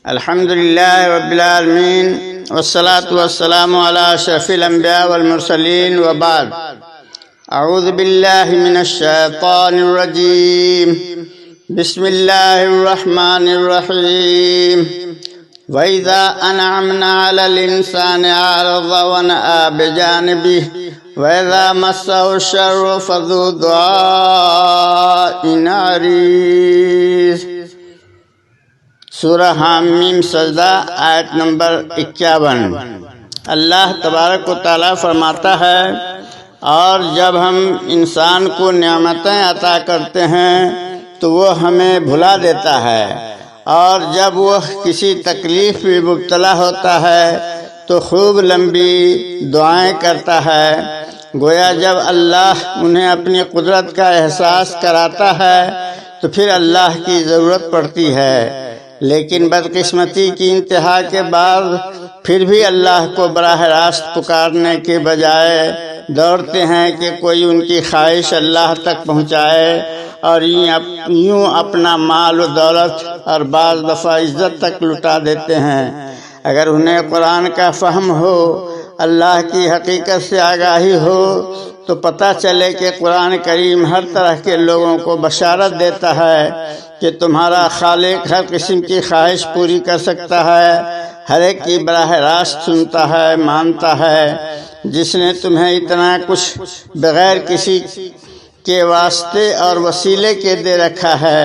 الحمد لله رب العالمين والصلاة والسلام على أشرف الأنبياء والمرسلين وبعد. أعوذ بالله من الشيطان الرجيم. بسم الله الرحمن الرحيم. وإذا أنعمنا على الإنسان أعرض ونأى بجانبه وإذا مسه الشر فذو دعاء عريض. سورہ حامیم سجدہ آیت نمبر 51. اللہ تبارک و تعالیٰ فرماتا ہے، اور جب ہم انسان کو نعمتیں عطا کرتے ہیں تو وہ ہمیں بھلا دیتا ہے، اور جب وہ کسی تکلیف میں مبتلا ہوتا ہے تو خوب لمبی دعائیں کرتا ہے. گویا جب اللہ انہیں اپنی قدرت کا احساس کراتا ہے تو پھر اللہ کی ضرورت پڑتی ہے، لیکن بدقسمتی کی انتہا کے بعد پھر بھی اللہ کو براہ راست پکارنے کے بجائے دوڑتے ہیں کہ کوئی ان کی خواہش اللہ تک پہنچائے، اور یوں اپنا مال و دولت اور بعض دفعہ عزت تک لٹا دیتے ہیں. اگر انہیں قرآن کا فہم ہو، اللہ کی حقیقت سے آگاہی ہو، تو پتہ چلے کہ قرآن کریم ہر طرح کے لوگوں کو بشارت دیتا ہے کہ تمہارا خالق ہر قسم کی خواہش پوری کر سکتا ہے، ہر ایک کی براہ راست سنتا ہے، مانتا ہے. جس نے تمہیں اتنا کچھ بغیر کسی کے واسطے اور وسیلے کے دے رکھا ہے،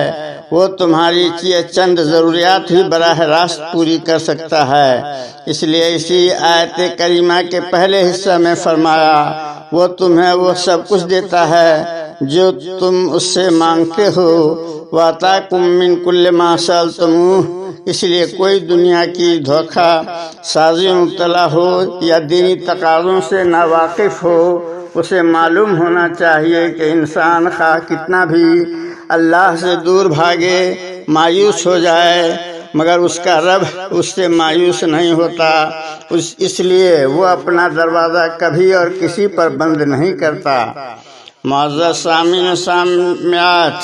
وہ تمہاری چند ضروریات ہی براہ راست پوری کر سکتا ہے. اس لیے اسی آیت کریمہ کے پہلے حصہ میں فرمایا، وہ تمہیں وہ سب کچھ دیتا ہے جو تم اس سے مانگتے ہو. وَآتَاكُم مِّن كُلِّ مَا سَأَلْتُمُوهُ. اس لیے کوئی دنیا کی دھوکہ سازی مبتلا ہو یا دینی تقاضوں سے ناواقف ہو، اسے معلوم ہونا چاہیے کہ انسان خواہ کتنا بھی اللہ سے دور بھاگے، مایوس ہو جائے، مگر اس کا رب اس سے مایوس نہیں ہوتا. اس لیے وہ اپنا دروازہ کبھی اور کسی پر بند نہیں کرتا. معزز سامعین و سامعات،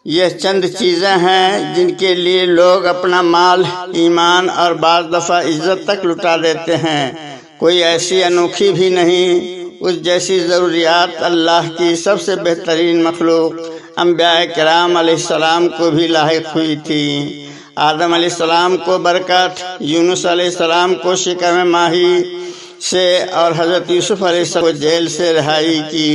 یہ چند چیزیں ہیں جن کے لیے لوگ اپنا مال، ایمان اور بعض دفعہ عزت تک لٹا دیتے ہیں. کوئی ایسی انوکھی بھی نہیں. اس جیسی ضروریات اللہ کی سب سے بہترین مخلوق انبیاء کرام علیہ السلام کو بھی لاحق ہوئی تھی. آدم علیہ السلام کو برکت، یونس علیہ السلام کو شکم ماہی سے، اور حضرت یوسف علیہ السلام کو جیل سے رہائی کی،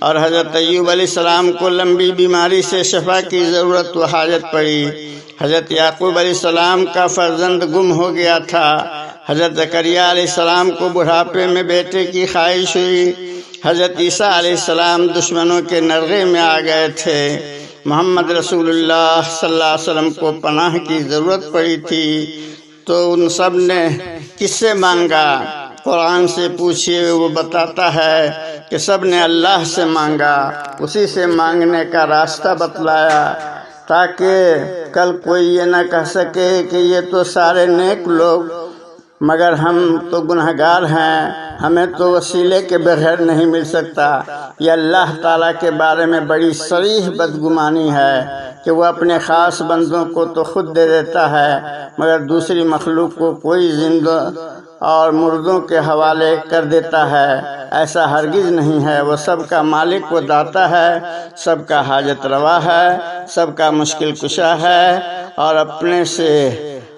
اور حضرت ایوب علیہ السلام کو لمبی بیماری سے شفا کی ضرورت و حاجت پڑی. حضرت یعقوب علیہ السلام کا فرزند گم ہو گیا تھا. حضرت زکریا علیہ السلام کو بڑھاپے میں بیٹے کی خواہش ہوئی. حضرت عیسیٰ علیہ السلام دشمنوں کے نرغے میں آ گئے تھے. محمد رسول اللہ صلی اللہ علیہ وسلم کو پناہ کی ضرورت پڑی تھی. تو ان سب نے کس سے مانگا؟ قرآن سے پوچھئے، وہ بتاتا ہے کہ سب نے اللہ سے مانگا. اسی سے مانگنے کا راستہ بتلایا تاکہ کل کوئی یہ نہ کہہ سکے کہ یہ تو سارے نیک لوگ، مگر ہم تو گنہگار ہیں، ہمیں تو وسیلے کے بغیر نہیں مل سکتا. یہ اللہ تعالیٰ کے بارے میں بڑی صریح بدگمانی ہے کہ وہ اپنے خاص بندوں کو تو خود دے دیتا ہے، مگر دوسری مخلوق کو کوئی زندوں اور مردوں کے حوالے کر دیتا ہے. ایسا ہرگز نہیں ہے. وہ سب کا مالک و داتا ہے، سب کا حاجت روا ہے، سب کا مشکل کشا ہے، اور اپنے سے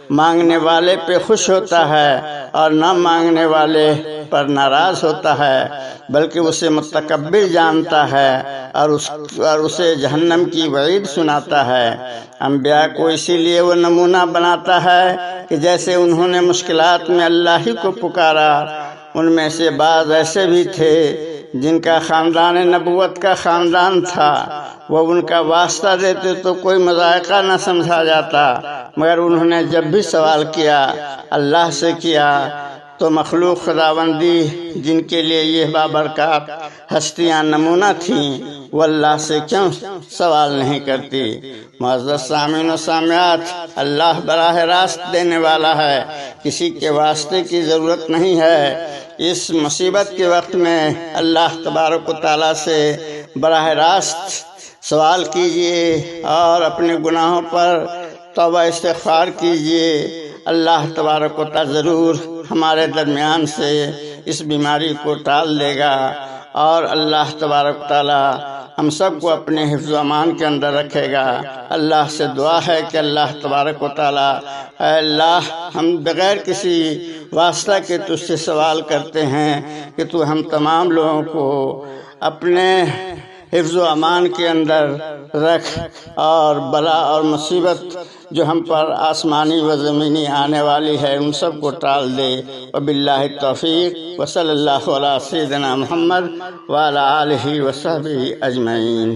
مانگنے والے پہ خوش ہوتا ہے اور نہ مانگنے والے پر ناراض ہوتا ہے، بلکہ اسے متکبر جانتا ہے اور اسے جہنم کی وعید سناتا ہے. انبیاء کو اسی لیے وہ نمونہ بناتا ہے کہ جیسے انہوں نے مشکلات میں اللہ ہی کو پکارا. ان میں سے بعض ایسے بھی تھے جن کا خاندان نبوت کا خاندان تھا. وہ ان کا واسطہ دیتے تو کوئی مذائقہ نہ سمجھا جاتا، مگر انہوں نے جب بھی سوال کیا اللہ سے کیا تو مخلوق خداوندی جن کے لیے یہ بابرکات ہستیاں نمونہ تھیں، وہ اللہ سے کیوں سوال نہیں کرتی؟ معزز سامعین و سامعات، اللہ براہ راست دینے والا ہے، کسی کے واسطے کی ضرورت نہیں ہے. اس مصیبت کے وقت میں اللہ تبارک و تعالیٰ سے براہ راست سوال کیجیے اور اپنے گناہوں پر توبہ استغفار کیجئے، اللہ تبارک و تعالی ضرور ہمارے درمیان سے اس بیماری کو ٹال دے گا، اور اللہ تبارک و تعالی ہم سب کو اپنے حفظ و امان کے اندر رکھے گا۔ اللہ سے دعا ہے کہ اللہ تبارک و تعالی، اے اللہ، ہم بغیر کسی واسطہ کے تجھ سے سوال کرتے ہیں کہ تو ہم تمام لوگوں کو اپنے حفظ و امان کے اندر رکھ، اور بلا اور مصیبت جو ہم پر آسمانی و زمینی آنے والی ہے ان سب کو ٹال دے۔ وباللہ التوفیق، وصلی اللہ علی سیدنا محمد وعلی آلہ وصحبہ اجمعین۔